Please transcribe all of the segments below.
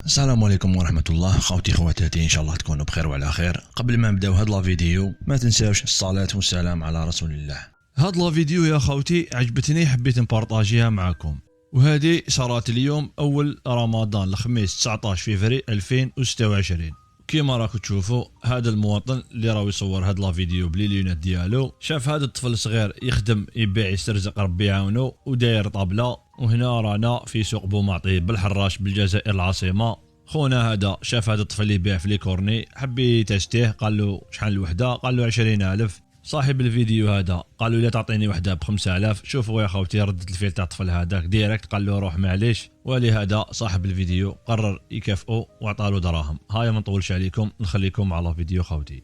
السلام عليكم ورحمة الله. خوتي خواتاتي، ان شاء الله تكونوا بخير وعلى خير. قبل ما نبداو هاد لا فيديو ما تنساوش الصلاة والسلام على رسول الله. هاد لا فيديو يا خوتي عجبتني، حبيت نبارطاجيها معكم. وهذه صارت اليوم اول رمضان، الخميس 19 فيفري 2026. كيما راكم تشوفوا هذا المواطن اللي راهو يصور هاد لا فيديو بليليونات ديالو، شاف هذا الطفل الصغير يخدم يبيع يسترزق ربي يعاونو وداير طابله. وهنا رانا في سوق بومعطي بالحراش بالجزائر العاصمه. خونا هذا شاف هذا الطفل يبيع في لي كورني، حب يتستيه، قال له شحال الوحده؟ قال له 20,000. صاحب الفيديو هذا قال له لا تعطيني وحده ب 5000. شوفوا يا خوتي ردة الفعل تاع الطفل هذاك ديريكت، قال له روح معليش. ولهذا صاحب الفيديو قرر يكافئه وعطى له دراهم. هاي ما نطولش عليكم، نخليكم على فيديو خوتي.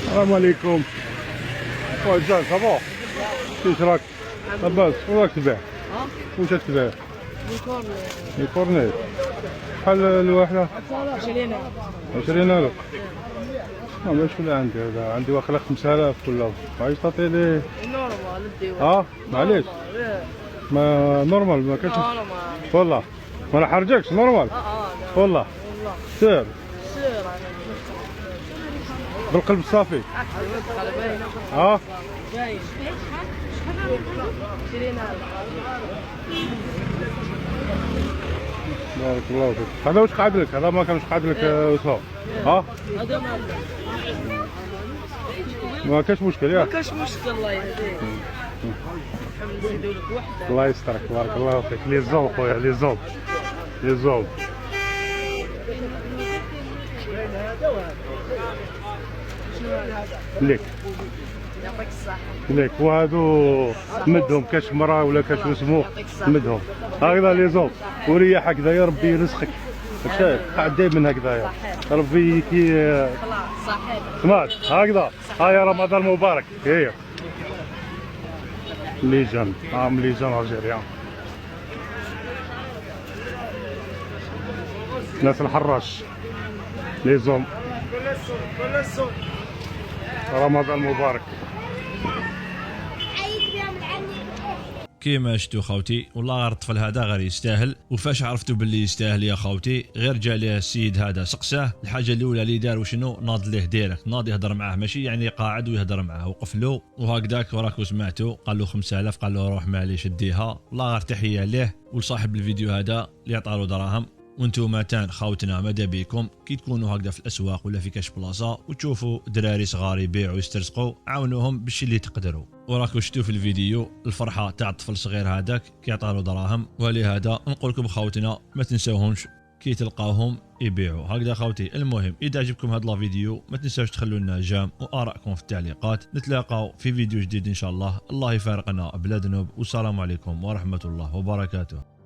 السلام عليكم. وجان صباح كيف راك؟ لاباس. وراك تبيع؟ واش تبيع؟ الكورنيت. شحال الواحدة؟ 20,000. ماشي ولا عندي هذا، عندي واخا 5000 ولا عايز تعطي لي نورمال. معليش ما نورمال ما كاينش والله، ما نحرجكش نورمال والله. سير بالقلب الصافي. بارك الله فيك. هذا واش قاعد لك؟ هذا ما كانش قاعد لك وصافي. ما كاش مشكل ياك؟ ما كاش مشكل. الله يهديك. نزيدو لك وحده. الله يسترك. بارك الله فيك. لي زوب خويا، لي زوب لي زوب. ليك يعطيك الصحة. ليك. وهادو مدهم كاش مرا ولا كاش وسمو مدهم هكذا لي زوب. وريح هكذايا ربي يرزقك. شايف قاعد دايما هكذايا ربي كي صحيح. سمعت هكذا. هيا رمضان مبارك. هي ليجان ليجان الجيريان، ناس الحراش لي زوم. رمضان مبارك. كيما شفتوا خوتي، والله غير الطفل هذا غير يستاهل. وفاش عرفتوا باللي يستاهل يا خوتي؟ غير جا ليه السيد هذا سقساه. الحاجه الاولى اللي دار وشنو؟ ناض ليه ديريكت، ناض يهضر معاه، ماشي يعني قاعد ويهضر معاه. وقف له وهكذاك وراكو سمعتوا، قال له 5000. قال له روح معليش اديها. والله غير تحيه ليه ولصاحب الفيديو هذا اللي عطى له دراهم. وانتم تان خوتنا ماذا بيكم كي تكونوا هكذا في الاسواق ولا في كاش بلاصه وتشوفوا دراري صغار يبيعوا يسترزقوا، عاونوهم بالشي اللي تقدروا. وراكم شفتوا في الفيديو الفرحه تاع الطفل الصغير هذاك كي عطى له دراهم. ولهذا نقول لكم خوتنا ما تنساوهمش كي تلقاوهم يبيعوا هكذا خوتي. المهم اذا عجبكم هذا الفيديو ما تنساوش تخلوا لنا جام وارائكم في التعليقات. نتلاقاو في فيديو جديد ان شاء الله. الله يفارقنا بلا ذنوب، والسلام عليكم ورحمه الله وبركاته.